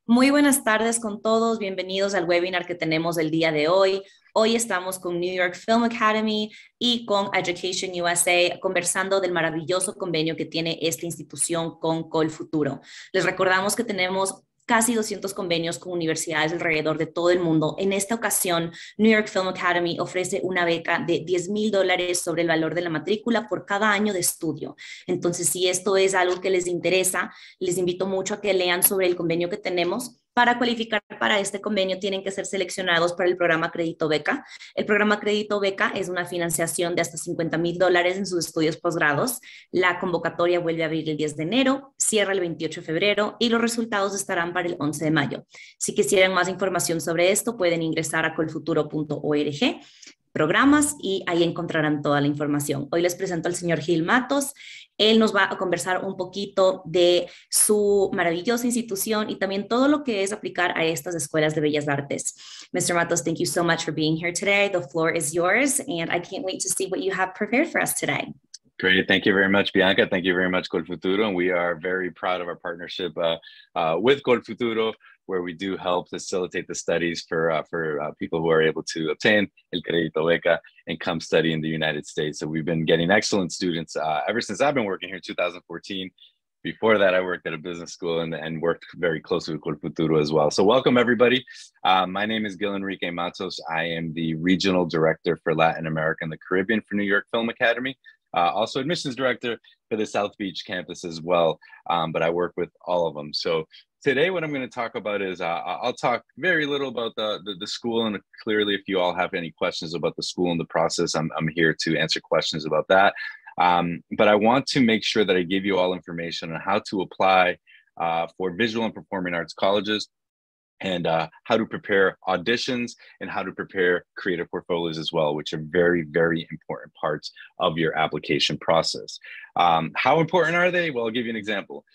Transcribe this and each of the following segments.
Muy buenas tardes con todos, bienvenidos al webinar que tenemos el día de hoy. Hoy estamos con New York Film Academy y con Education USA conversando del maravilloso convenio que tiene esta institución con Colfuturo. Les recordamos que tenemos casi 200 convenios con universidades alrededor de todo el mundo. En esta ocasión, New York Film Academy ofrece una beca de $10,000 sobre el valor de la matrícula por cada año de estudio. Entonces, si esto es algo que les interesa, les invito mucho a que lean sobre el convenio que tenemos. Para cualificar para este convenio tienen que ser seleccionados para el programa Crédito Beca. El programa Crédito Beca es una financiación de hasta $50,000 en sus estudios posgrados. La convocatoria vuelve a abrir el 10 de enero, cierra el 28 de febrero y los resultados estarán para el 11 de mayo. Si quisieran más información sobre esto, pueden ingresar a colfuturo.org programas y ahí encontrarán toda la información. Hoy les presento al señor Gil Matos. Él nos va a conversar un poquito de su maravillosa institución y también todo lo que es aplicar a estas escuelas de bellas artes. Mr. Matos, thank you so much for being here today. The floor is yours, and I can't wait to see what you have prepared for us today. Great. Thank you very much, Bianca. Thank you very much, Colfuturo. And we are very proud of our partnership with Colfuturo, where we do help facilitate the studies for people who are able to obtain El Crédito Beca and come study in the United States. So we've been getting excellent students ever since I've been working here in 2014. Before that, I worked at a business school and worked very closely with Colfuturo as well. So welcome, everybody. My name is Gil Enrique Matos. I am the Regional Director for Latin America and the Caribbean for New York Film Academy. Also admissions director for the South Beach campus as well, but I work with all of them. So today what I'm going to talk about is I'll talk very little about the school, and clearly if you all have any questions about the school and the process, I'm here to answer questions about that. But I want to make sure that I give you all information on how to apply for visual and performing arts colleges, and how to prepare auditions and how to prepare creative portfolios as well, which are very, very important parts of your application process. How important are they? Well, I'll give you an example.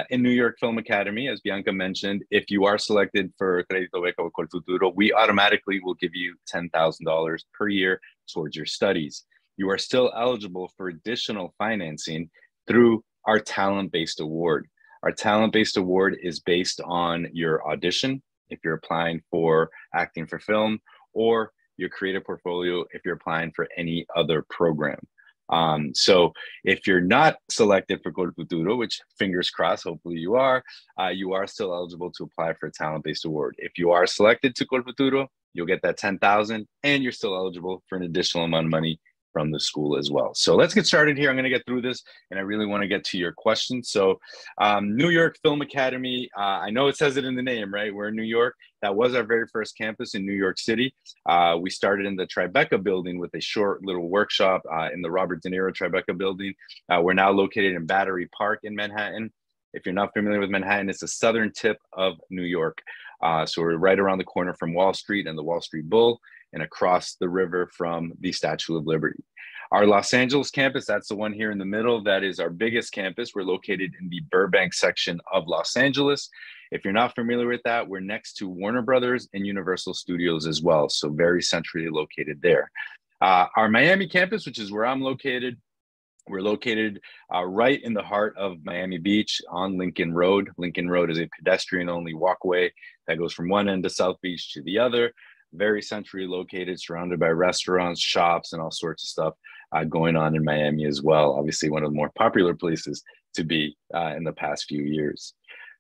In New York Film Academy, as Bianca mentioned, if you are selected for Crédito Beca or Colfuturo, we automatically will give you $10,000 per year towards your studies. You are still eligible for additional financing through our talent-based award. Our talent-based award is based on your audition, if you're applying for acting for film, or your creative portfolio, if you're applying for any other program. So if you're not selected for Colfuturo, which fingers crossed, hopefully you are still eligible to apply for a talent-based award. If you are selected to Colfuturo, you'll get that $10,000 and you're still eligible for an additional amount of money from the school as well. So let's get started here. I'm going to get through this, and I really want to get to your questions. So New York Film Academy, I know it says it in the name, right? We're in New York. That was our very first campus in New York City. We started in the Tribeca building with a short little workshop in the Robert De Niro Tribeca building. We're now located in Battery Park in Manhattan. If you're not familiar with Manhattan, it's the southern tip of New York. So we're right around the corner from Wall Street and the Wall Street Bull, and across the river from the Statue of Liberty. Our Los Angeles campus, that's the one here in the middle, that is our biggest campus. We're located in the Burbank section of Los Angeles. If you're not familiar with that, we're next to Warner Brothers and Universal Studios as well, so very centrally located there. Our Miami campus, which is where I'm located, we're located right in the heart of Miami Beach on Lincoln Road. Lincoln Road is a pedestrian-only walkway that goes from one end of South Beach to the other. Very centrally located, surrounded by restaurants, shops, and all sorts of stuff going on in Miami as well. Obviously, one of the more popular places to be in the past few years.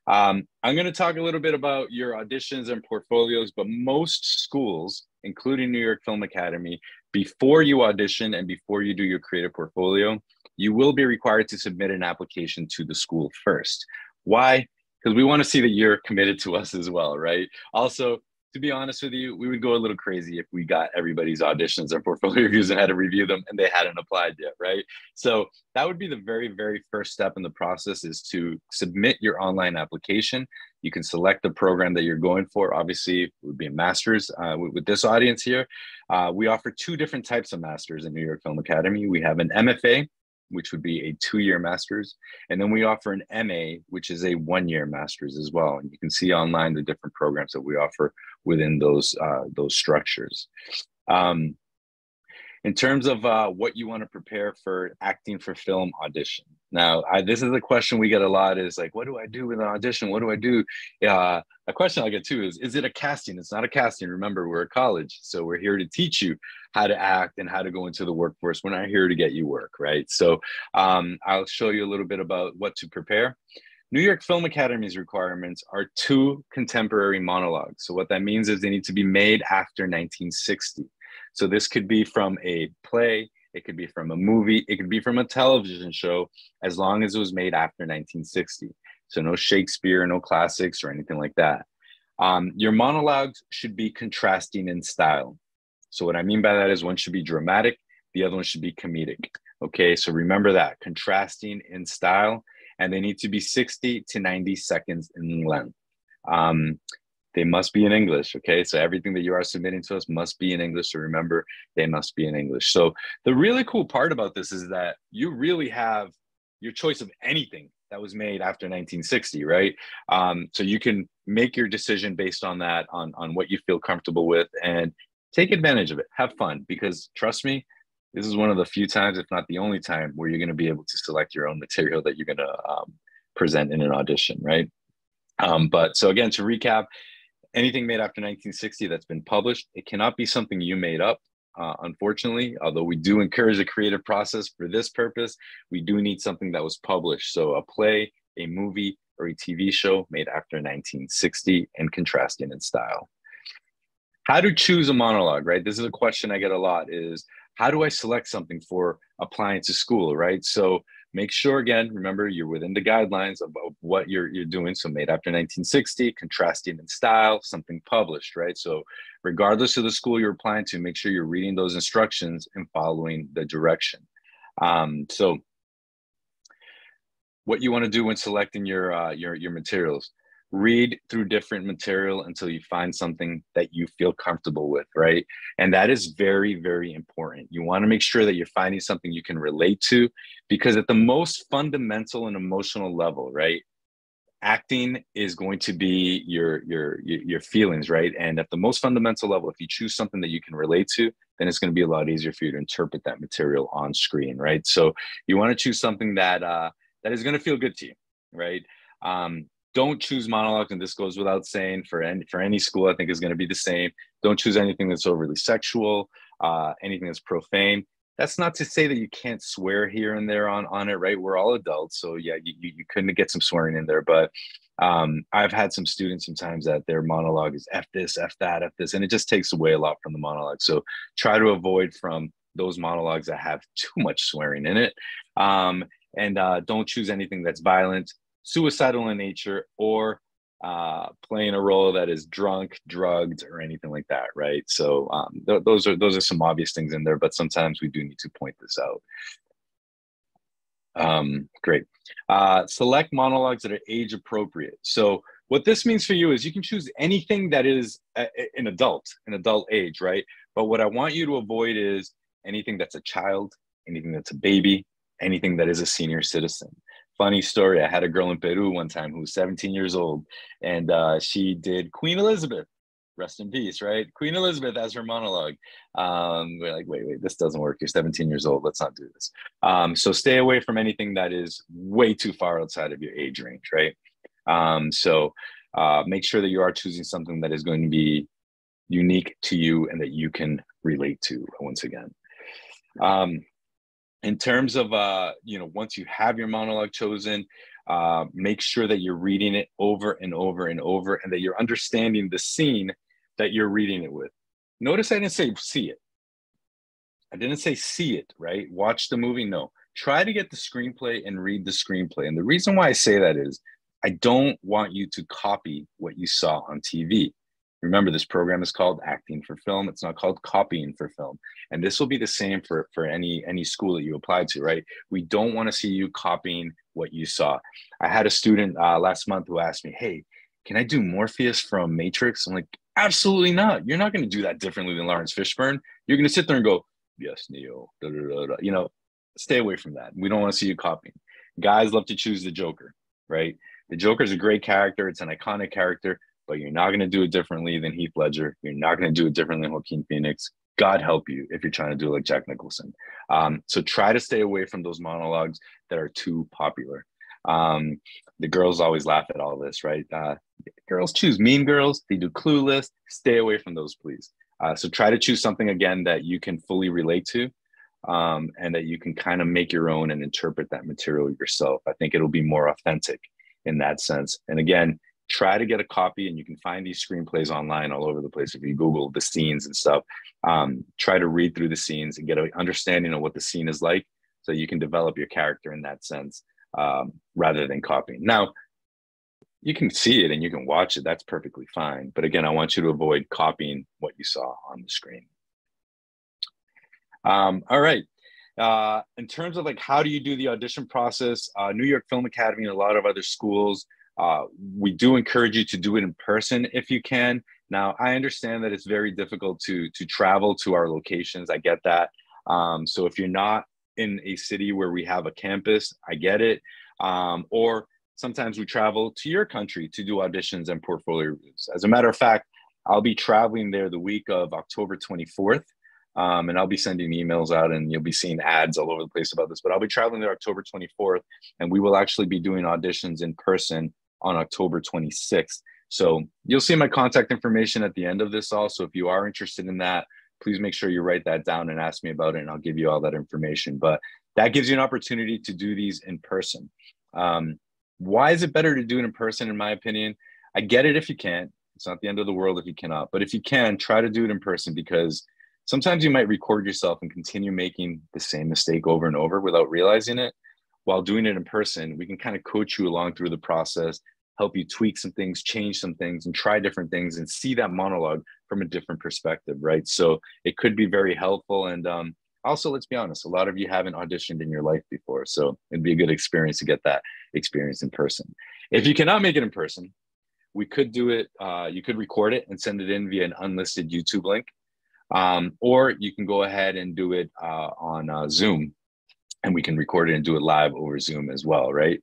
I'm going to talk a little bit about your auditions and portfolios, but most schools, including New York Film Academy, before you audition and before you do your creative portfolio, you will be required to submit an application to the school first. Why? Because we want to see that you're committed to us as well, right? Also, to be honest with you, we would go a little crazy if we got everybody's auditions and portfolio reviews and had to review them and they hadn't applied yet, right? So that would be the very, very first step in the process, is to submit your online application. You can select the program that you're going for. Obviously, it would be a master's with this audience here. We offer two different types of masters in New York Film Academy. We have an MFA, which would be a 2-year master's. And then we offer an MA, which is a 1-year master's as well. And you can see online the different programs that we offer within those structures. In terms of what you want to prepare for acting for film audition, Now, this is a question we get a lot is like, what do I do with an audition? What do I do? A question I get too is it a casting? It's not a casting. Remember, we're a college. So we're here to teach you how to act and how to go into the workforce. We're not here to get you work, right? So I'll show you a little bit about what to prepare. New York Film Academy's requirements are 2 contemporary monologues. So what that means is they need to be made after 1960. So this could be from a play, it could be from a movie, it could be from a television show, as long as it was made after 1960. So no Shakespeare, no classics or anything like that. Your monologues should be contrasting in style. So what I mean by that is one should be dramatic, the other one should be comedic. Okay, so remember that, contrasting in style, and they need to be 60 to 90 seconds in length. They must be in English, okay? So everything that you are submitting to us must be in English. So remember, they must be in English. So the really cool part about this is that you really have your choice of anything that was made after 1960, right? So you can make your decision based on that, on what you feel comfortable with, and take advantage of it. Have fun, because trust me, this is one of the few times, if not the only time, where you're going to be able to select your own material that you're going to present in an audition, right? But so again, to recap, anything made after 1960 that's been published, it cannot be something you made up, unfortunately, although we do encourage a creative process for this purpose. We do need something that was published. So a play, a movie, or a TV show made after 1960 and contrasting in style. How to choose a monologue, right? This is a question I get a lot is, how do I select something for applying to school, right? So make sure, again, remember, you're within the guidelines of what you're doing. So made after 1960, contrasting in style, something published, right? So regardless of the school you're applying to, make sure you're reading those instructions and following the direction. So what you want to do when selecting your materials, read through different material until you find something that you feel comfortable with, right? And that is very, very important. You want to make sure that you're finding something you can relate to, because at the most fundamental and emotional level, right, acting is going to be your feelings, right? And at the most fundamental level, if you choose something that you can relate to, then it's going to be a lot easier for you to interpret that material on screen, right? So you want to choose something that that is going to feel good to you, right? Don't choose monologues, and this goes without saying for any school, I think is going to be the same. Don't choose anything that's overly sexual, anything that's profane. That's not to say that you can't swear here and there on it, right? We're all adults, so yeah, you couldn't get some swearing in there. But I've had some students sometimes that their monologue is F this, F that, F this, and it just takes away a lot from the monologue. So try to avoid from those monologues that have too much swearing in it. And don't choose anything that's violent, suicidal in nature, or playing a role that is drunk, drugged, or anything like that, right? So those are some obvious things in there, but sometimes we do need to point this out. Great. Select monologues that are age appropriate. So what this means for you is you can choose anything that is an adult age, right? But what I want you to avoid is anything that's a child, anything that's a baby, anything that is a senior citizen. Funny story, I had a girl in Peru one time who was 17 years old, and she did Queen Elizabeth, rest in peace, right? Queen Elizabeth as her monologue. We're like, wait, this doesn't work. You're 17 years old. Let's not do this. So stay away from anything that is way too far outside of your age range, right? So make sure that you are choosing something that is going to be unique to you and that you can relate to, once again. In terms of, once you have your monologue chosen, make sure that you're reading it over and over and over, and that you're understanding the scene that you're reading it with. Notice I didn't say see it. I didn't say see it, right? Watch the movie. No, try to get the screenplay and read the screenplay. And the reason why I say that is I don't want you to copy what you saw on TV. Remember, this program is called Acting for Film. It's not called Copying for Film. And this will be the same for any school that you apply to, right? We don't want to see you copying what you saw. I had a student last month who asked me, hey, can I do Morpheus from Matrix? I'm like, absolutely not. You're not going to do that differently than Lawrence Fishburne. You're going to sit there and go, yes, Neo, da, da, da, da. Stay away from that. We don't want to see you copying. Guys love to choose the Joker, right? The Joker is a great character. It's an iconic character, but you're not going to do it differently than Heath Ledger. You're not going to do it differently than Joaquin Phoenix. God help you if you're trying to do like Jack Nicholson. So try to stay away from those monologues that are too popular. The girls always laugh at all this, right? Girls choose Mean Girls. They do Clueless. Stay away from those, please. So try to choose something, again, that you can fully relate to, and that you can kind of make your own and interpret that material yourself. I think it'll be more authentic in that sense. And again, try to get a copy, and you can find these screenplays online all over the place. If you Google the scenes and stuff, try to read through the scenes and get an understanding of what the scene is like, so you can develop your character in that sense, rather than copying. Now, you can see it and you can watch it. That's perfectly fine. But again, I want you to avoid copying what you saw on the screen. All right. In terms of like, how do you do the audition process? New York Film Academy and a lot of other schools, we do encourage you to do it in person if you can. Now, I understand that it's very difficult to travel to our locations. I get that. So if you're not in a city where we have a campus, I get it. Or sometimes we travel to your country to do auditions and portfolio reviews. As a matter of fact, I'll be traveling there the week of October 24th. And I'll be sending emails out, and you'll be seeing ads all over the place about this, but I'll be traveling there October 24th, and we will actually be doing auditions in person on October 26th. So you'll see my contact information at the end of this also. If you are interested in that, please make sure you write that down and ask me about it, and I'll give you all that information. But that gives you an opportunity to do these in person. Why is it better to do it in person, in my opinion? I get it if you can't. It's not the end of the world if you cannot. But if you can, try to do it in person, because sometimes you might record yourself and continue making the same mistake over and over without realizing it. While doing it in person, we can kind of coach you along through the process, help you tweak some things, change some things, and try different things, and see that monologue from a different perspective, right? So it could be very helpful. And also, let's be honest, a lot of you haven't auditioned in your life before, so it'd be a good experience to get that experience in person. If you cannot make it in person, we could do it, you could record it and send it in via an unlisted YouTube link. Or you can go ahead and do it on Zoom, and we can record it and do it live over Zoom as well, right?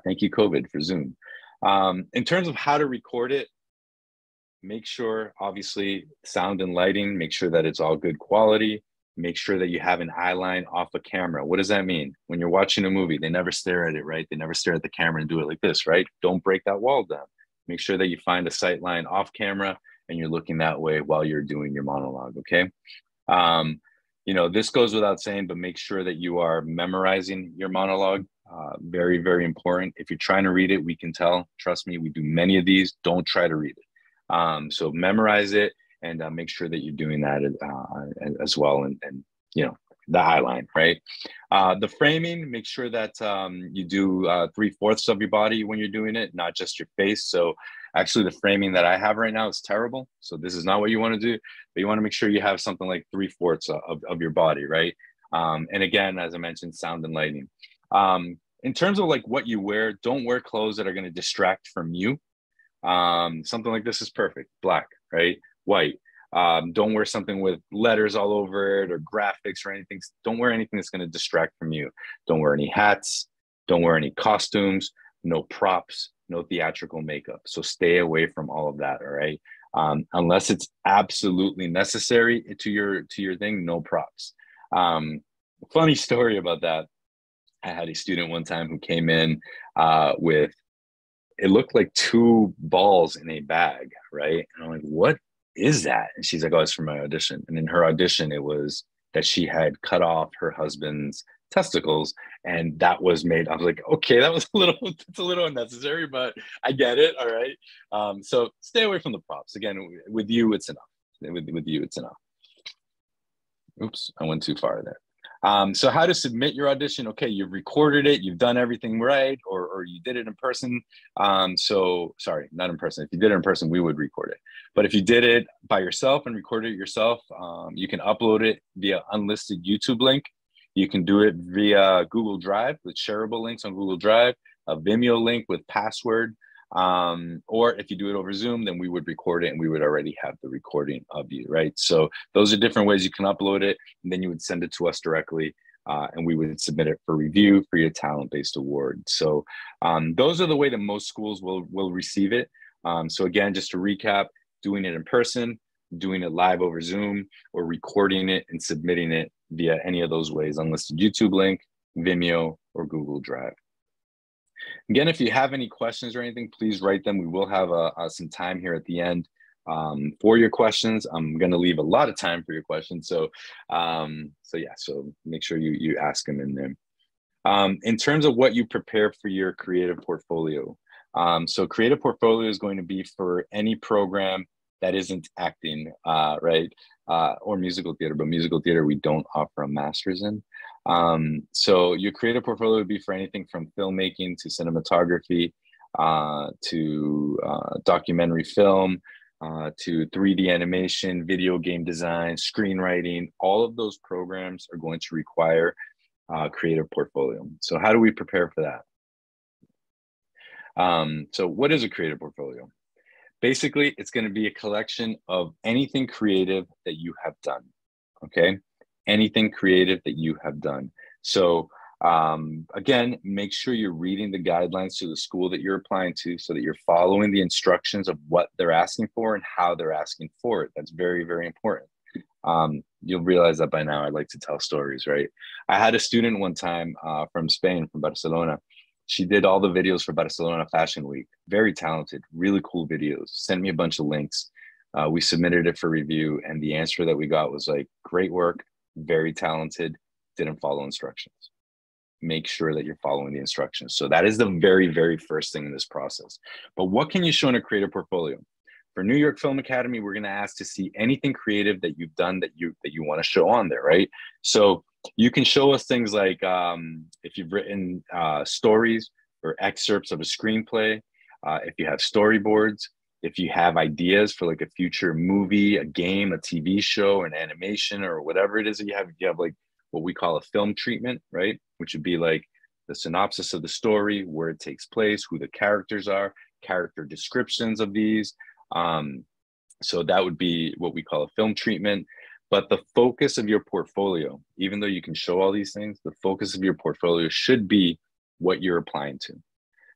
Thank you, COVID, for Zoom. In terms of how to record it, make sure, obviously, sound and lighting, make sure that it's all good quality. Make sure that you have an eye line off a camera. What does that mean? When you're watching a movie, they never stare at it, right? They never stare at the camera and do it like this, right? Don't break that wall down. Make sure that you find a sight line off camera and you're looking that way while you're doing your monologue, okay? You know, this goes without saying, but make sure that you are memorizing your monologue. Very, very important. If you're trying to read it, we can tell. Trust me, we do many of these. Don't try to read it. So memorize it, and make sure that you're doing that as well. And you know, the eye line, right? The framing, make sure that you do 3/4 of your body when you're doing it, not just your face. So actually, the framing that I have right now is terrible. So this is not what you want to do, but you want to make sure you have something like 3/4 of your body, right? And again, as I mentioned, sound and lighting. In terms of like what you wear, don't wear clothes that are going to distract from you. Something like this is perfect. Black, right? White. Don't wear something with letters all over it or graphics or anything. Don't wear anything that's going to distract from you. Don't wear any hats. Don't wear any costumes. No props. No theatrical makeup. So stay away from all of that. All right. Unless it's absolutely necessary to your thing, no props. Funny story about that. I had a student one time who came in with, it looked like 2 balls in a bag, right? And I'm like, what is that? And she's like, oh, it's for my audition. And in her audition, it was that she had cut off her husband's testicles, and that was made. I was like, okay, it's a little unnecessary, but I get it. All right. So stay away from the props. Again, with you, it's enough. With you, it's enough. Oops, I went too far there. So how to submit your audition? Okay, you've recorded it, you've done everything right, or you did it in person. So sorry, not in person. If you did it in person, we would record it. But if you did it by yourself and recorded it yourself, you can upload it via unlisted YouTube link. You can do it via Google Drive with shareable links on Google Drive, a Vimeo link with password. Or if you do it over Zoom, then we would record it and we would already have the recording of you, right? So those are different ways you can upload it, and then you would send it to us directly, and we would submit it for review for your talent-based award. So those are the way that most schools will receive it. So again, just to recap, doing it in person, doing it live over Zoom, or recording it and submitting it via any of those ways, unlisted YouTube link, Vimeo, or Google Drive. Again, if you have any questions or anything, please write them. We will have some time here at the end for your questions. I'm going to leave a lot of time for your questions. So make sure you ask them in there. In terms of what you prepare for your creative portfolio. So creative portfolio is going to be for any program that isn't acting, right? Or musical theater, but musical theater we don't offer a master's in. So your creative portfolio would be for anything from filmmaking to cinematography, to documentary film, to 3D animation, video game design, screenwriting. All of those programs are going to require creative portfolio. So how do we prepare for that? So what is a creative portfolio? Basically, it's going to be a collection of anything creative that you have done, okay? Anything creative that you have done. So again, make sure you're reading the guidelines to the school that you're applying to so that you're following the instructions of what they're asking for and how they're asking for it. That's very, very important. You'll realize that by now. I like to tell stories, right? I had a student one time from Spain, from Barcelona. She did all the videos for Barcelona Fashion Week. Very talented, really cool videos. Sent me a bunch of links. We submitted it for review, and the answer that we got was like, great work, very talented, didn't follow instructions. Make sure that you're following the instructions. So that is the very, very first thing in this process. But what can you show in a creative portfolio? For New York Film Academy, we're going to ask to see anything creative that you've done that you want to show on there, right? So you can show us things like if you've written stories or excerpts of a screenplay, if you have storyboards, if you have ideas for like a future movie, a game, a TV show, an animation, or whatever it is that if you have like what we call a film treatment, right? Which would be like the synopsis of the story, where it takes place, who the characters are, character descriptions of these. So that would be what we call a film treatment. But the focus of your portfolio, even though you can show all these things, the focus of your portfolio should be what you're applying to.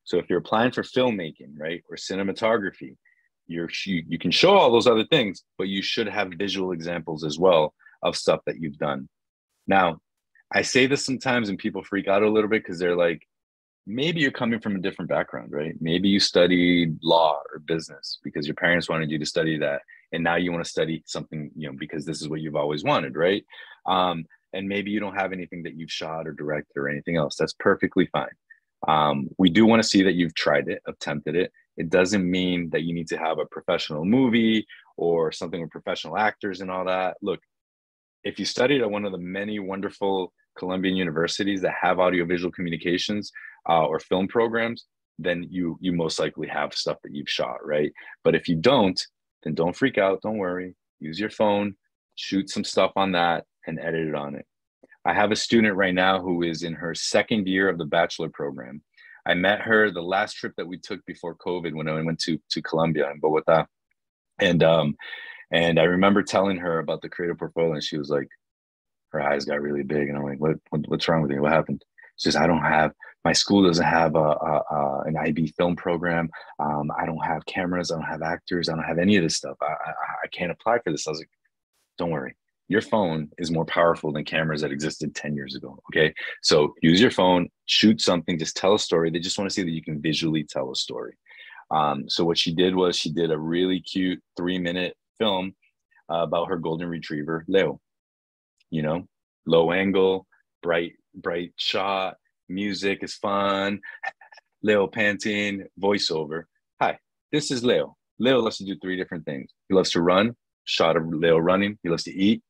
So if you're applying for filmmaking, right, or cinematography, you can show all those other things, but you should have visual examples as well of stuff that you've done. Now, I say this sometimes and people freak out a little bit because they're like, maybe you're coming from a different background, right? Maybe you studied law or business because your parents wanted you to study that. And now you want to study something, because this is what you've always wanted, right? And maybe you don't have anything that you've shot or directed or anything else. That's perfectly fine. We do want to see that you've tried it, attempted it. It doesn't mean that you need to have a professional movie or something with professional actors and all that. Look, if you studied at one of the many wonderful Colombian universities that have audiovisual communications or film programs, then you most likely have stuff that you've shot, right? But if you don't, then don't freak out. Don't worry. Use your phone, shoot some stuff on that, and edit it on it. I have a student right now who is in her second year of the bachelor program. I met her the last trip that we took before COVID when I went to Colombia in Bogota. And I remember telling her about the creative portfolio, and she was like, her eyes got really big. And I'm like, what's wrong with you? What happened? She says, my school doesn't have an IB film program. I don't have cameras. I don't have actors. I don't have any of this stuff. I can't apply for this. I was like, don't worry. Your phone is more powerful than cameras that existed 10 years ago. Okay. So use your phone, shoot something, just tell a story. They just want to see that you can visually tell a story. So what she did was she did a really cute 3-minute film about her golden retriever, Leo. Low angle, bright shot, music is fun. Leo panting, voiceover. Hi, this is Leo. Leo loves to do 3 different things. He loves to run, shot of Leo running. He loves to eat,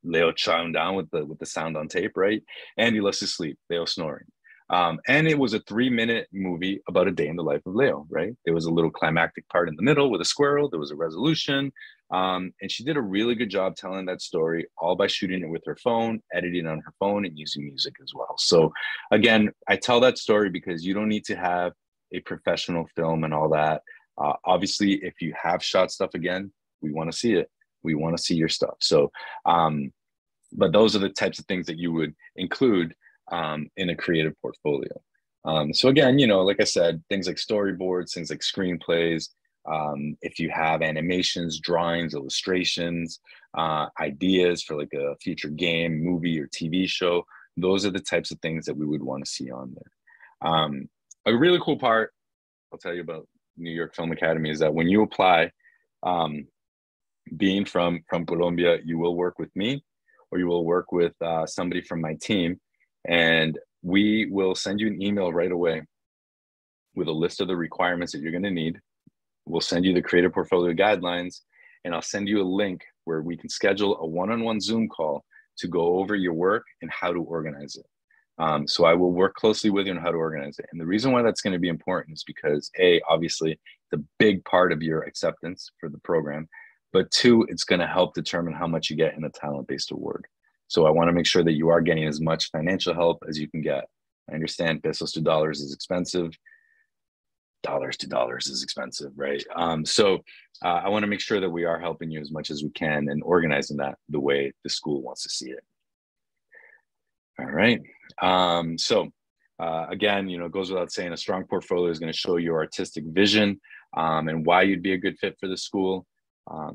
Leo chowing down with the sound on tape, right? And he loves to sleep, Leo snoring. And it was a 3-minute movie about a day in the life of Leo, right? There was a little climactic part in the middle with a squirrel. There was a resolution. And she did a really good job telling that story, all by shooting it with her phone, editing on her phone, and using music as well. So again, I tell that story because you don't need to have a professional film and all that. Obviously, if you have shot stuff again, we want to see it. We want to see your stuff. So, but those are the types of things that you would include in a creative portfolio. So again, like I said, things like storyboards, things like screenplays, If you have animations, drawings, illustrations, ideas for like a future game, movie, or TV show, those are the types of things that we would want to see on there. A really cool part I'll tell you about New York Film Academy is that when you apply, being from Colombia, you will work with me or you will work with somebody from my team, and we will send you an email right away with a list of the requirements that you're going to need. We'll send you the creative portfolio guidelines, and I'll send you a link where we can schedule a one-on-one Zoom call to go over your work and how to organize it. So I will work closely with you on how to organize it. And the reason why that's going to be important is because A, obviously, it's a big part of your acceptance for the program, but two, it's going to help determine how much you get in a talent-based award. So I want to make sure that you are getting as much financial help as you can get. I understand pesos to dollars is expensive. Dollars to dollars is expensive, right? So I want to make sure that we are helping you as much as we can and organizing that the way the school wants to see it. All right. Again, it goes without saying, a strong portfolio is going to show your artistic vision and why you'd be a good fit for the school.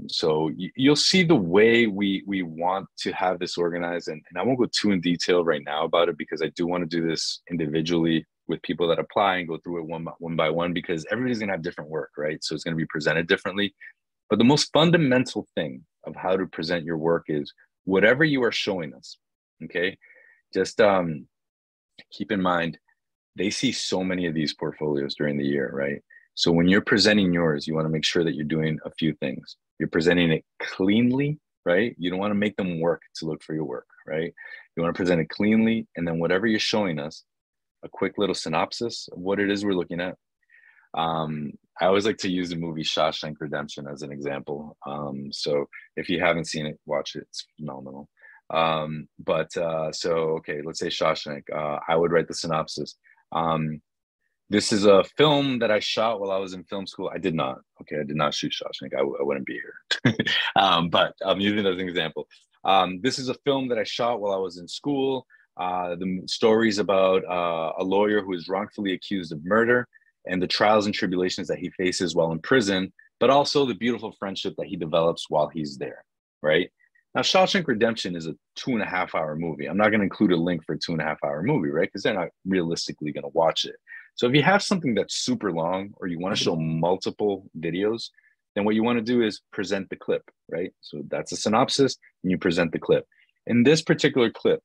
So you'll see the way we want to have this organized, and I won't go too in detail right now about it because I do want to do this individually with people that apply and go through it one by one, because everybody's going to have different work, right? So it's going to be presented differently. But the most fundamental thing of how to present your work is whatever you are showing us, okay? Just keep in mind, they see so many of these portfolios during the year, right? So when you're presenting yours, you want to make sure that you're doing a few things. You're presenting it cleanly, right? You don't want to make them work to look for your work, right? You want to present it cleanly, and then whatever you're showing us, a quick little synopsis of what it is we're looking at. I always like to use the movie Shawshank Redemption as an example. So if you haven't seen it, watch it. It's phenomenal. Okay, let's say Shawshank. I would write the synopsis. This is a film that I shot while I was in film school. I did not. Okay, I did not shoot Shawshank. I wouldn't be here. But I'm using it as an example. This is a film that I shot while I was in school. The stories about a lawyer who is wrongfully accused of murder and the trials and tribulations that he faces while in prison, but also the beautiful friendship that he develops while he's there, right? Now, Shawshank Redemption is a 2.5-hour movie. I'm not going to include a link for a 2.5-hour movie, right? Because they're not realistically going to watch it. So if you have something that's super long or you want to show multiple videos, then what you want to do is present the clip, right? So that's a synopsis and you present the clip. In this particular clip,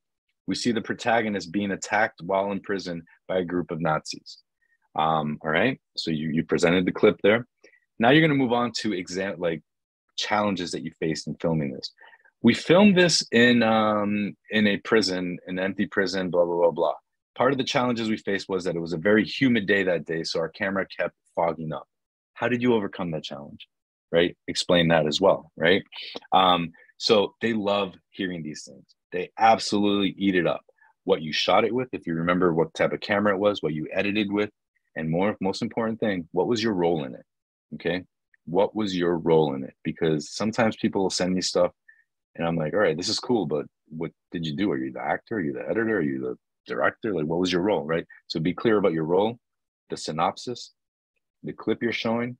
we see the protagonist being attacked while in prison by a group of Nazis. All right, so you presented the clip there. Now you're going to move on to challenges that you faced in filming this. We filmed this in a prison, an empty prison, blah, blah, blah, blah. Part of the challenges we faced was that it was a very humid day that day, so our camera kept fogging up. How did you overcome that challenge, right? Explain that as well, right? So they love hearing these things. They absolutely eat it up. What you shot it with, if you remember what type of camera it was, what you edited with, and most important thing, what was your role in it, okay? What was your role in it? Because sometimes people will send me stuff and I'm like, all right, this is cool, but what did you do? Are you the actor? Are you the editor? Are you the director? Like, what was your role, right? So be clear about your role, the synopsis, the clip you're showing,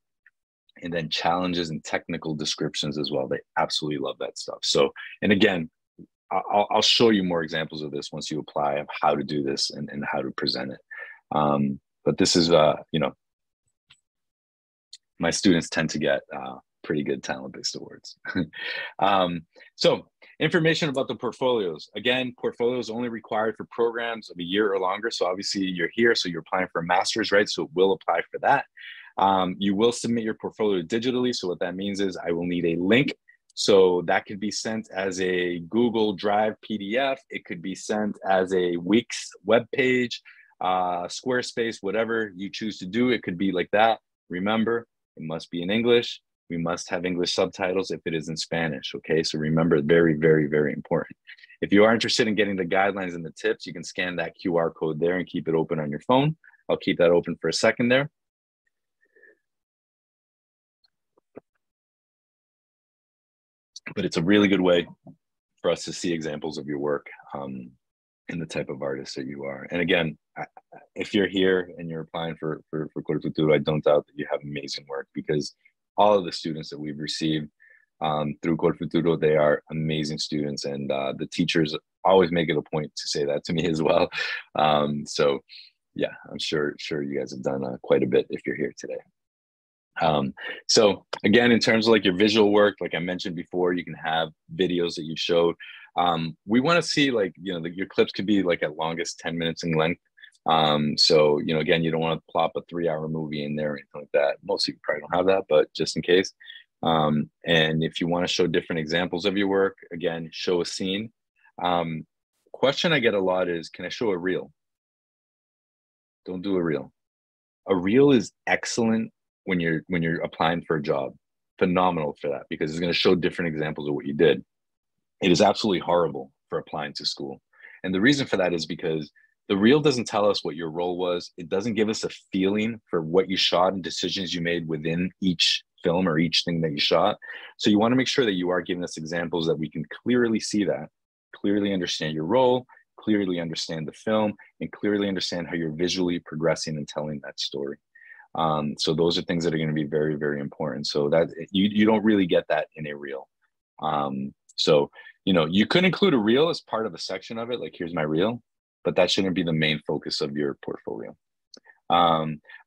and then challenges and technical descriptions as well. They absolutely love that stuff. So, and again, I'll show you more examples of this once you apply of how to do this and how to present it. But this is, my students tend to get pretty good talent-based awards. So information about the portfolios. Again, portfolios only required for programs of a year or longer. So obviously you're here, so you're applying for a master's, right? So it will apply for that. You will submit your portfolio digitally. So what that means is I will need a link. So that could be sent as a Google Drive PDF. It could be sent as a Wix web page, Squarespace, whatever you choose to do. It could be like that. Remember, it must be in English. We must have English subtitles if it is in Spanish, okay? So remember, very, very, very important. If you are interested in getting the guidelines and the tips, you can scan that QR code there and keep it open on your phone. I'll keep that open for a second there. But it's a really good way for us to see examples of your work and the type of artist that you are. And again, if you're here and you're applying for Col Futuro, I don't doubt that you have amazing work, because all of the students that we've received through Col Futuro. They are amazing students, and the teachers always make it a point to say that to me as well. So yeah, I'm sure you guys have done quite a bit if you're here today. So again, in terms of like your visual work, like I mentioned before, you can have videos that you showed. We want to see, like, you know, your clips could be like at longest 10 minutes in length. So, you know, again, you don't want to plop a 3-hour movie in there or anything like that. Most of you probably don't have that, but just in case. And if you want to show different examples of your work, again, show a scene. Question I get a lot is, can I show a reel? Don't do a reel. A reel is excellent when you're applying for a job. Phenomenal for that, because it's going to show different examples of what you did. It is absolutely horrible for applying to school. And the reason for that is because the reel doesn't tell us what your role was. It doesn't give us a feeling for what you shot and decisions you made within each film or each thing that you shot. So you want to make sure that you are giving us examples that we can clearly see that, clearly understand your role, clearly understand the film, and clearly understand how you're visually progressing and telling that story. So those are things that are going to be very, very important. So that you don't really get that in a reel. So, you know, you could include a reel as part of a section of it, like here's my reel, but that shouldn't be the main focus of your portfolio.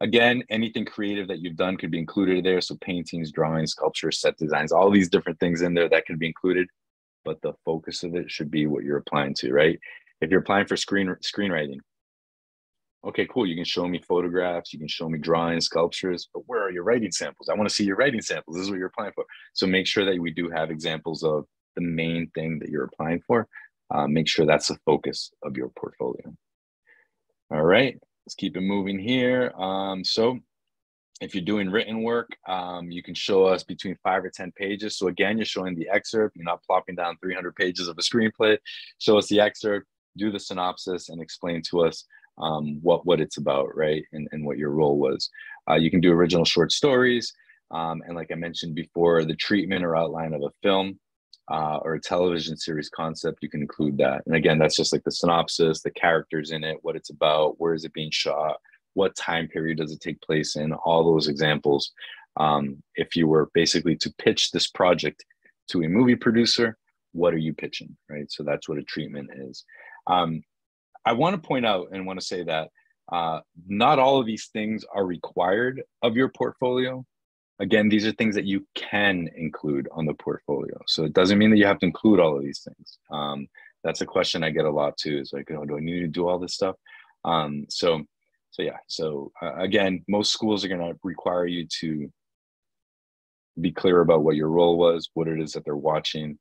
Again, anything creative that you've done could be included there. So paintings, drawings, sculptures, set designs, all these different things in there that could be included, but the focus of it should be what you're applying to, right? If you're applying for screenwriting, okay, cool. You can show me photographs, you can show me drawings, sculptures, but where are your writing samples? I want to see your writing samples. This is what you're applying for. So make sure that we do have examples of the main thing that you're applying for. Make sure that's the focus of your portfolio. All right, let's keep it moving here. So if you're doing written work, you can show us between 5 or 10 pages. So again, you're showing the excerpt. You're not plopping down 300 pages of a screenplay. Show us the excerpt, do the synopsis, and explain to us what it's about, right? And what your role was. You can do original short stories. And like I mentioned before, the treatment or outline of a film or a television series concept, you can include that. And again, that's just like the synopsis, the characters in it, what it's about, where is it being shot, what time period does it take place in, all those examples. If you were basically to pitch this project to a movie producer, what are you pitching, right? So that's what a treatment is. I want to point out and want to say that not all of these things are required of your portfolio. Again, these are things that you can include on the portfolio. So it doesn't mean that you have to include all of these things. That's a question I get a lot too. Is like, oh, do I need to do all this stuff? So yeah. So again, most schools are going to require you to be clear about what your role was, what it is that they're watching,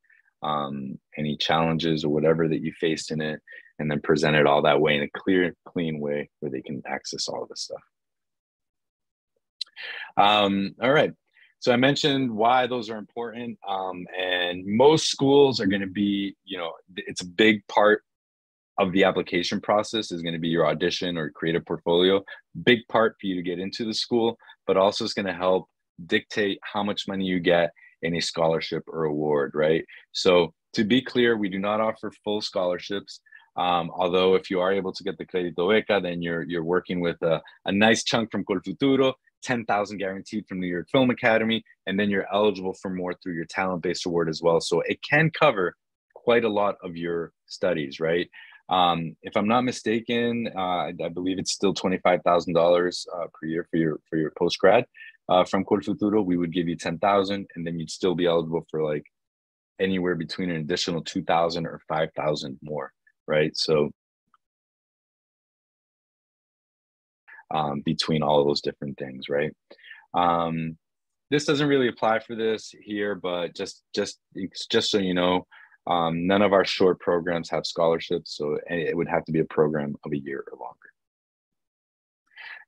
any challenges or whatever that you faced in it, and then present it all that way in a clear, clean way where they can access all of this stuff. All right. So I mentioned why those are important. And most schools are going to be, you know, it's a big part of the application process is going to be your audition or creative portfolio. Big part for you to get into the school, but also it's going to help dictate how much money you get in a scholarship or award, right? So to be clear, we do not offer full scholarships. Although if you are able to get the Crédito Beca, then you're working with a nice chunk from Col Futuro, 10,000 guaranteed from New York Film Academy, and then you're eligible for more through your talent-based award as well. So it can cover quite a lot of your studies, right? If I'm not mistaken, I believe it's still $25,000 per year for your post-grad. From Col Futuro, we would give you 10,000, and then you'd still be eligible for like anywhere between an additional 2,000 or 5,000 more, right? So between all of those different things, right? This doesn't really apply for this here, but just so you know, none of our short programs have scholarships, so it would have to be a program of a year or longer.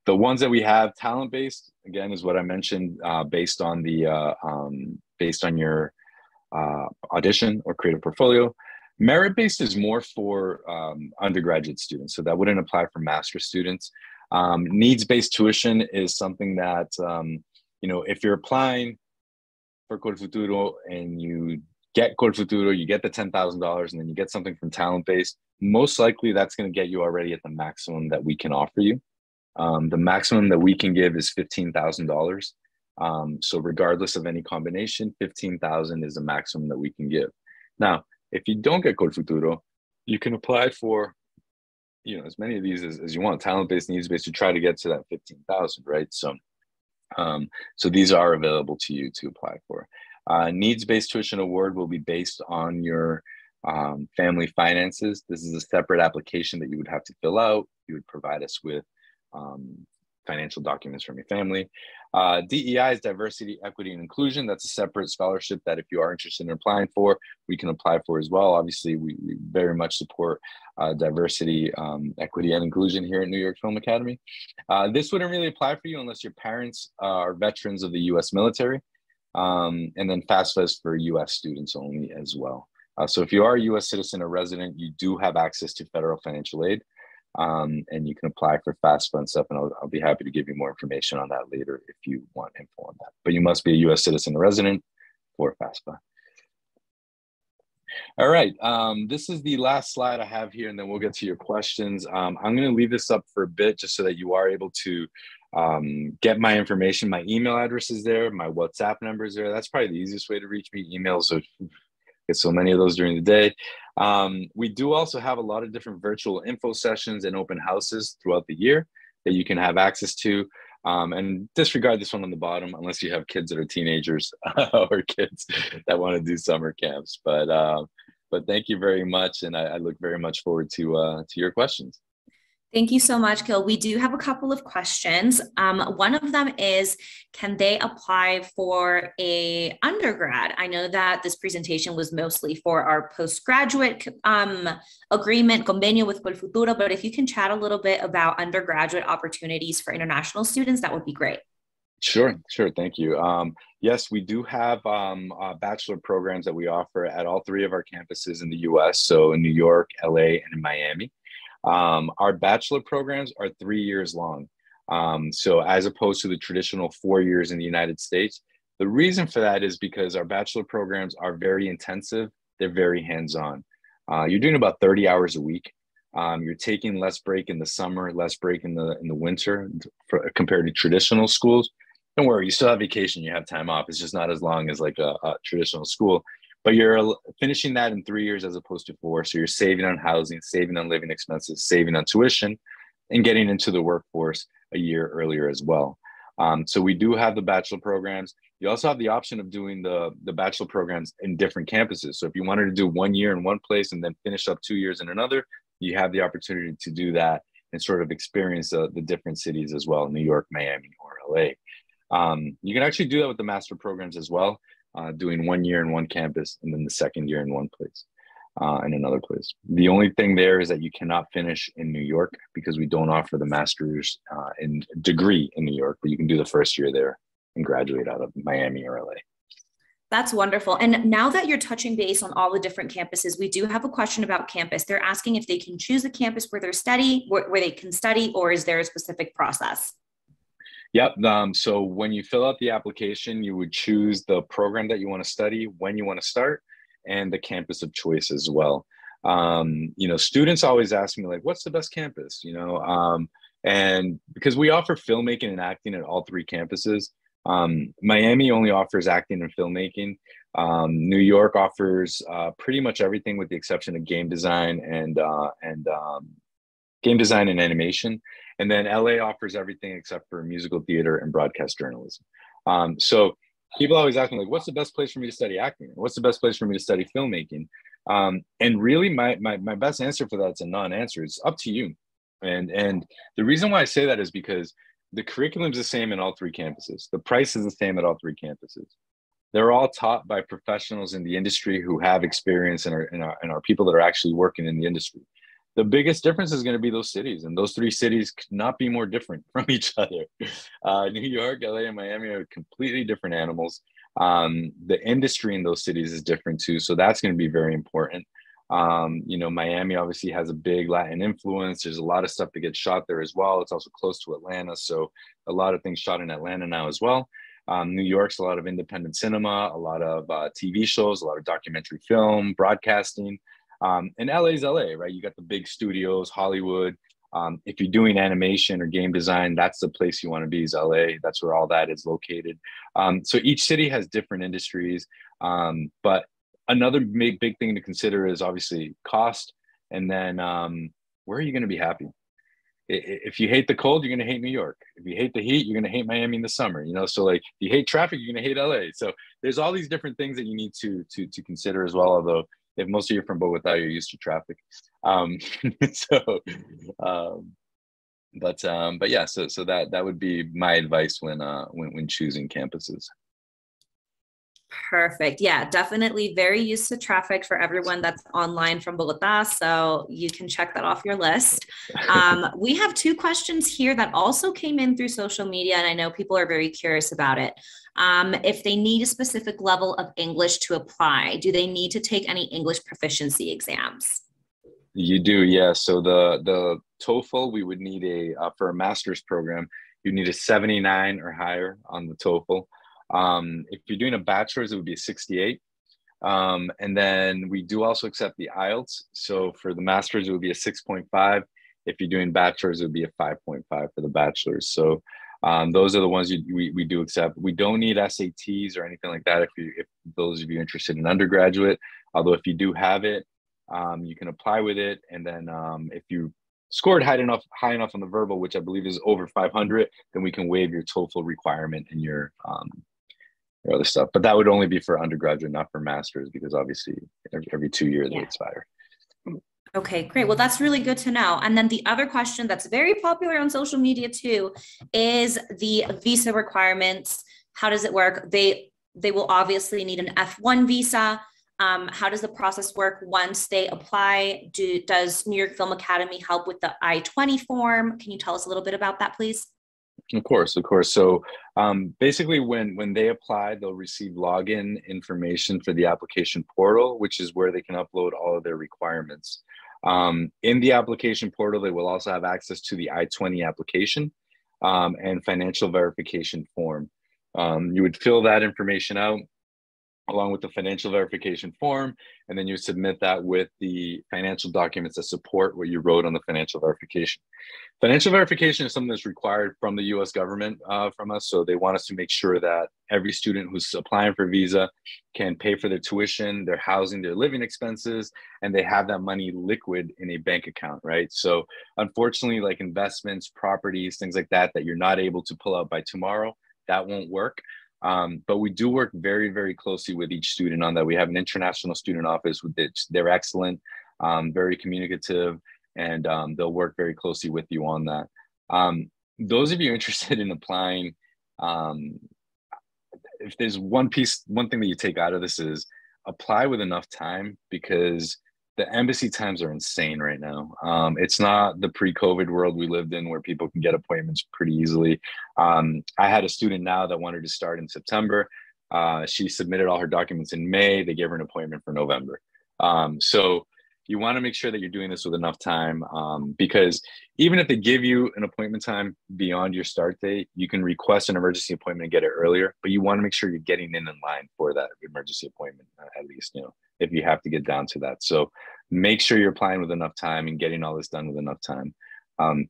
The ones that we have talent-based, again, is what I mentioned, based on your audition or creative portfolio. Merit-based is more for undergraduate students, so that wouldn't apply for master's students. Needs-based tuition is something that, you know, if you're applying for Col Futuro and you get Col Futuro, you get the $10,000, and then you get something from talent-based, most likely that's going to get you already at the maximum that we can offer you. The maximum that we can give is $15,000. So regardless of any combination, 15,000 is the maximum that we can give. Now, if you don't get Col Futuro, you can apply for, as many of these as you want, talent-based, needs-based, to try to get to that 15,000, right? So these are available to you to apply for. Needs-based tuition award will be based on your family finances. This is a separate application that you would have to fill out. You would provide us with financial documents from your family. DEI is diversity, equity, and inclusion. That's a separate scholarship that if you are interested in applying for, we can apply for as well. Obviously, we very much support diversity, equity, and inclusion here at New York Film Academy. This wouldn't really apply for you unless your parents are veterans of the U.S. military. And then FAFSA is for U.S. students only as well. So if you are a U.S. citizen or resident, you do have access to federal financial aid. And you can apply for FAFSA and stuff, and I'll be happy to give you more information on that later if you want info on that. But you must be a U.S. citizen or resident for FAFSA. All right, this is the last slide I have here, and then we'll get to your questions. I'm going to leave this up for a bit just so that you are able to get my information. My email address is there. My WhatsApp number is there. That's probably the easiest way to reach me. Emails are get so many of those during the day. We do also have a lot of different virtual info sessions and open houses throughout the year that you can have access to. And disregard this one on the bottom unless you have kids that are teenagers or kids that want to do summer camps. But thank you very much, and I look very much forward to your questions. Thank you so much, Gil. We do have a couple of questions. One of them is, can they apply for a undergrad? I know that this presentation was mostly for our postgraduate agreement, convenio with Col Futuro, but if you can chat a little bit about undergraduate opportunities for international students, that would be great. Sure. Thank you. Yes, we do have bachelor programs that we offer at all three of our campuses in the U.S., so in New York, LA, and in Miami. Our bachelor programs are 3 years long. So as opposed to the traditional 4 years in the United States, the reason for that is because our bachelor programs are very intensive. They're very hands-on. You're doing about 30 hours a week. You're taking less break in the summer, less break in the winter compared to traditional schools. Don't worry, you still have vacation, you have time off. It's just not as long as like a traditional school. But you're finishing that in 3 years as opposed to 4. So you're saving on housing, saving on living expenses, saving on tuition, and getting into the workforce a year earlier as well. So we do have the bachelor programs. You also have the option of doing the bachelor programs in different campuses. So if you wanted to do 1 year in one place and then finish up 2 years in another, you have the opportunity to do that and sort of experience the different cities as well, New York, Miami, or LA. You can actually do that with the master programs as well. Doing 1 year in one campus and then the second year in one place, in another place. The only thing there is that you cannot finish in New York because we don't offer the master's in degree in New York, but you can do the first year there and graduate out of Miami or LA. That's wonderful. And now that you're touching base on all the different campuses, we do have a question about campus. They're asking if they can choose the campus where they can study, or is there a specific process? Yep. So when you fill out the application, you would choose the program that you want to study, when you want to start, and the campus of choice as well. Students always ask me, like, what's the best campus? And because we offer filmmaking and acting at all three campuses, Miami only offers acting and filmmaking. New York offers pretty much everything with the exception of game design and animation. And then LA offers everything except for musical theater and broadcast journalism. So people always ask me, like, what's the best place for me to study acting? What's the best place for me to study filmmaking? And really my best answer for that's a non-answer. It's up to you. And the reason why I say that is because the curriculum is the same in all three campuses. The price is the same at all three campuses. They're all taught by professionals in the industry who have experience and are people that are actually working in the industry. The biggest difference is going to be those cities, and those three cities could not be more different from each other. New York, LA, and Miami are completely different animals. The industry in those cities is different too, so that's going to be very important. Miami obviously has a big Latin influence. There's a lot of stuff that gets shot there as well. It's also close to Atlanta, so a lot of things shot in Atlanta now as well. New York's a lot of independent cinema, a lot of TV shows, a lot of documentary film, broadcasting. And LA's LA, right? You got the big studios, Hollywood, If you're doing animation or game design, that's the place you want to be, is LA. That's where all that is located. So each city has different industries. But another big thing to consider is obviously cost. And then where are you going to be happy? If you hate the cold, you're going to hate New York. If you hate the heat, you're going to hate Miami in the summer. So like, if you hate traffic, you're going to hate LA. So there's all these different things that you need to consider as well. Although if most of you are from Bogota, you're used to traffic. So, but yeah, so that would be my advice when choosing campuses. Perfect. Yeah, definitely very used to traffic for everyone that's online from Bogota. So you can check that off your list. We have two questions here that also came in through social media, and I know people are very curious about it. If they need a specific level of English to apply, do they need to take any English proficiency exams? You do, yeah. So the TOEFL, we would need for a master's program, you need a 79 or higher on the TOEFL. If you're doing a bachelor's, it would be a 68. And then we do also accept the IELTS. So for the master's, it would be a 6.5. If you're doing bachelor's, it would be a 5.5 for the bachelor's. So those are the ones we do accept. We don't need SATs or anything like that if those of you interested in undergraduate. Although if you do have it, you can apply with it. And then if you scored high enough on the verbal, which I believe is over 500, then we can waive your TOEFL requirement and your other stuff. But that would only be for undergraduate, not for masters, because obviously every 2 years they expire. Okay, great. Well, that's really good to know. And then the other question that's very popular on social media too is the visa requirements. How does it work? They will obviously need an F1 visa. How does the process work once they apply? Does New York Film Academy help with the I-20 form? Can you tell us a little bit about that, please? Of course. So basically when they apply, they'll receive login information for the application portal, which is where they can upload all of their requirements. In the application portal, they will also have access to the I-20 application and financial verification form. You would fill that information out along with the financial verification form, and then you submit that with the financial documents that support what you wrote on the financial verification. Financial verification is something that's required from the US government from us. So they want us to make sure that every student who's applying for visa can pay for their tuition, their housing, their living expenses, and they have that money liquid in a bank account, right? So unfortunately, like investments, properties, things like that, that you're not able to pull out by tomorrow, that won't work. But we do work very, very closely with each student on that. We have an international student office with which they're excellent, very communicative, and they'll work very closely with you on that. Those of you interested in applying, if there's one thing that you take out of this is apply with enough time, because the embassy times are insane right now. It's not the pre-COVID world we lived in where people can get appointments pretty easily. I had a student now that wanted to start in September. She submitted all her documents in May. They gave her an appointment for November. So you want to make sure that you're doing this with enough time, because even if they give you an appointment time beyond your start date, you can request an emergency appointment and get it earlier, but you want to make sure you're getting in line for that emergency appointment, at least, if you have to get down to that. So make sure you're applying with enough time and getting all this done with enough time.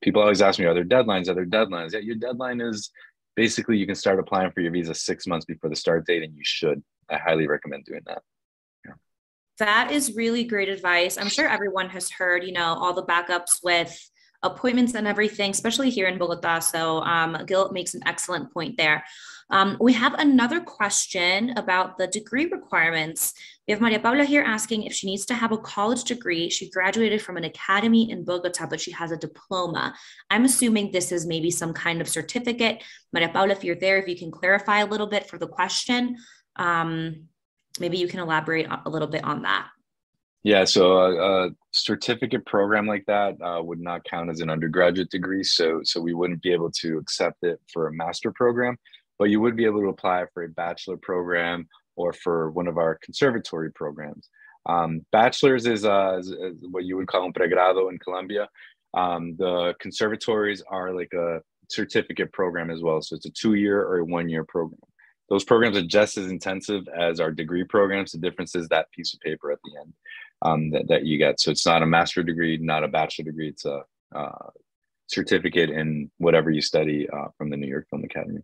People always ask me, are there deadlines? Yeah, your deadline is basically you can start applying for your visa 6 months before the start date, and you should. I highly recommend doing that. That is really great advice. I'm sure everyone has heard, all the backups with appointments and everything, especially here in Bogota. So Gil makes an excellent point there. We have another question about the degree requirements. We have Maria Paula here asking if she needs to have a college degree. She graduated from an academy in Bogota, but she has a diploma. I'm assuming this is maybe some kind of certificate. Maria Paula, if you're there, if you can clarify a little bit for the question. Maybe you can elaborate a little bit on that. Yeah, so a certificate program like that would not count as an undergraduate degree. So we wouldn't be able to accept it for a master program, but you would be able to apply for a bachelor program or for one of our conservatory programs. Bachelor's is what you would call un pregrado in Colombia. The conservatories are like a certificate program as well. So it's a 2-year or a 1-year program. Those programs are just as intensive as our degree programs. The difference is that piece of paper at the end that you get. So it's not a master's degree, not a bachelor degree. It's a certificate in whatever you study from the New York Film Academy.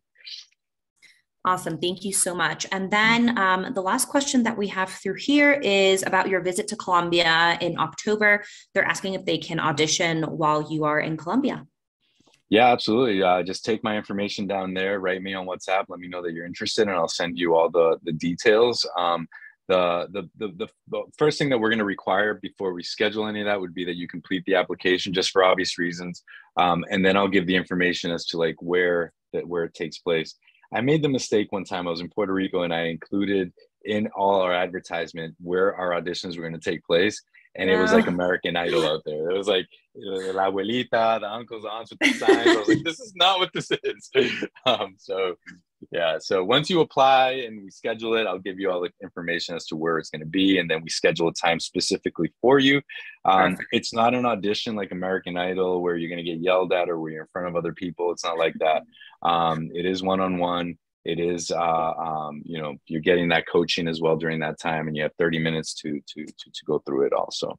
Awesome. Thank you so much. And then the last question that we have through here is about your visit to Colombia in October. They're asking if they can audition while you are in Colombia. Yeah, absolutely. Just take my information down there, write me on WhatsApp, let me know that you're interested, and I'll send you all the details. The first thing that we're going to require before we schedule any of that would be that you complete the application, just for obvious reasons. And then I'll give the information as to like where it takes place. I made the mistake one time. I was in Puerto Rico and I included in all our advertisement where our auditions were going to take place. And it was like American Idol out there. It was like la abuelita, the uncles, the aunts with the signs. I was like, this is not what this is. So yeah, so once you apply and we schedule it, I'll give you all the information as to where it's going to be. And then we schedule a time specifically for you. It's not an audition like American Idol where you're going to get yelled at or where you're in front of other people. It's not like that. It is one-on-one. It is, you know, you're getting that coaching as well during that time, and you have 30 minutes to go through it also.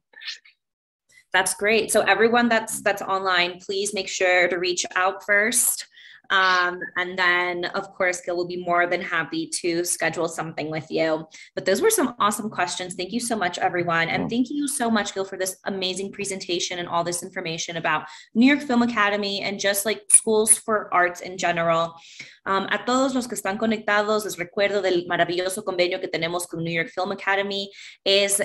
That's great. So everyone that's online, please make sure to reach out first. And then, of course, Gil will be more than happy to schedule something with you. But those were some awesome questions. Thank you so much, everyone. And thank you so much, Gil, for this amazing presentation and all this information about New York Film Academy and just like schools for arts in general. A todos los que están conectados, les recuerdo del maravilloso convenio que tenemos con New York Film Academy. Es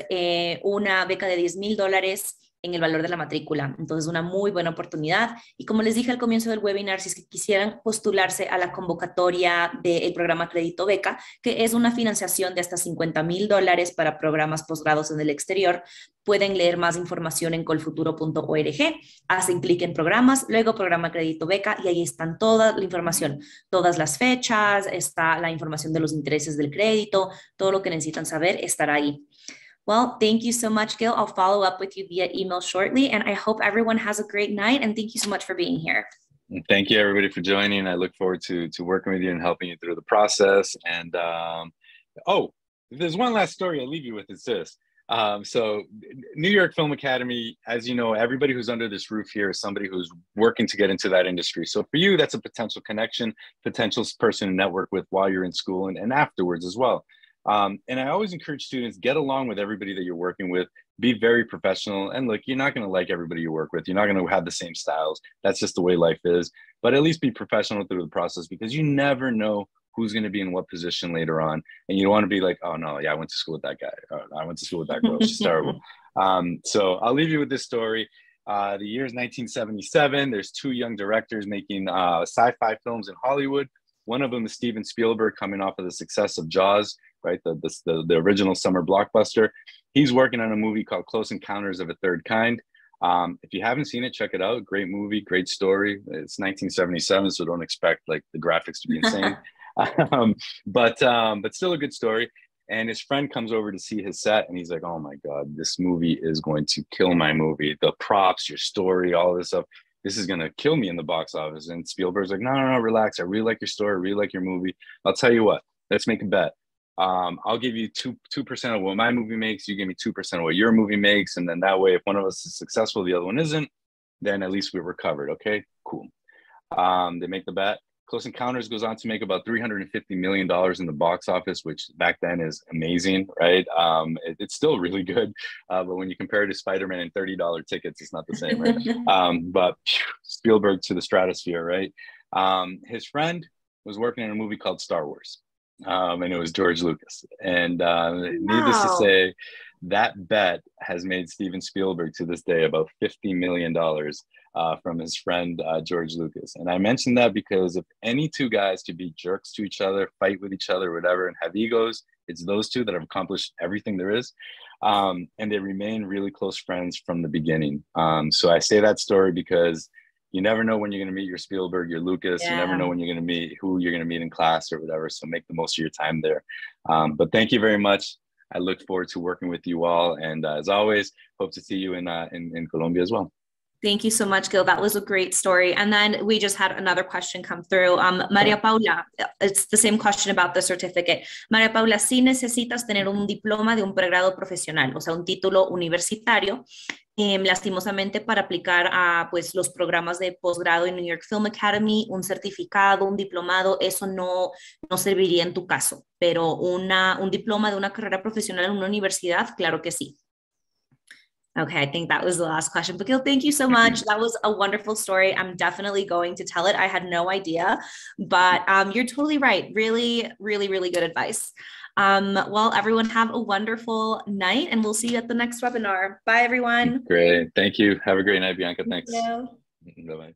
una beca de $10,000 en el valor de la matrícula. Entonces, una muy buena oportunidad. Y como les dije al comienzo del webinar, si es que quisieran postularse a la convocatoria del programa Crédito Beca, que es una financiación de hasta $50,000 para programas posgrados en el exterior, pueden leer más información en colfuturo.org, hacen clic en programas, luego programa Crédito Beca, y ahí están toda la información, todas las fechas, está la información de los intereses del crédito, todo lo que necesitan saber estará ahí. Well, thank you so much, Gil. I'll follow up with you via email shortly, and I hope everyone has a great night, and thank you so much for being here. Thank you, everybody, for joining. I look forward to working with you and helping you through the process. And oh, there's one last story I'll leave you with. It's this. So New York Film Academy, as you know, everybody who's under this roof here is somebody who's working to get into that industry. So for you, that's a potential connection, potential person to network with while you're in school and afterwards as well. And I always encourage students, get along with everybody that you're working with, be very professional. And look, you're not going to like everybody you work with. You're not going to have the same styles. That's just the way life is. But at least be professional through the process, because you never know who's going to be in what position later on. And you don't want to be like, oh, no, yeah, I went to school with that guy. I went to school with that girl. She's terrible. So I'll leave you with this story. The year is 1977. There's two young directors making sci-fi films in Hollywood. One of them is Steven Spielberg, coming off of the success of Jaws, right? The original summer blockbuster. He's working on a movie called Close Encounters of a Third Kind. If you haven't seen it, check it out. Great movie, great story. It's 1977, so don't expect like the graphics to be insane. But still a good story. And his friend comes over to see his set, and he's like, oh my God, this movie is going to kill my movie. The props, your story, all this stuff. This is going to kill me in the box office. And Spielberg's like, no, relax. I really like your story. I really like your movie. I'll tell you what, let's make a bet. I'll give you 2% of what my movie makes. You give me 2% of what your movie makes. And then that way, if one of us is successful, the other one isn't, then at least we were covered. Okay, cool. They make the bet. Close Encounters goes on to make about $350 million in the box office, which back then is amazing, right? It's still really good. But when you compare it to Spider-Man and $30 tickets, it's not the same, right? But Spielberg to the stratosphere, right? His friend was working on a movie called Star Wars. And it was George Lucas. And needless to say, that bet has made Steven Spielberg to this day about $50 million from his friend George Lucas. And I mentioned that because if any two guys to be jerks to each other, fight with each other, whatever, and have egos, it's those two that have accomplished everything there is. And they remain really close friends from the beginning. So I say that story because you never know when you're going to meet your Spielberg, your Lucas. Yeah. You never know when you're going to meet who you're going to meet in class or whatever. So make the most of your time there. But thank you very much. I look forward to working with you all. And as always, hope to see you in Colombia as well. Thank you so much, Gil. That was a great story. And then we just had another question come through. Maria Paula, it's the same question about the certificate. Maria Paula, sí necesitas tener un diploma de un pregrado profesional, o sea, un título universitario Lastimosamente para aplicar a pues los programas de posgrado en New York Film Academy, un certificado, un diplomado, eso no serviría en tu caso, pero un diploma de una carrera profesional en una universidad, claro que sí. Okay, I think that was the last question. Bakil, thank you so much. That was a wonderful story. I'm definitely going to tell it. I had no idea, but you're totally right. Really, really, really good advice. Well, everyone have a wonderful night and we'll see you at the next webinar. Bye, everyone. Great. Thank you. Have a great night, Bianca. Thank Thanks. you. Bye-bye.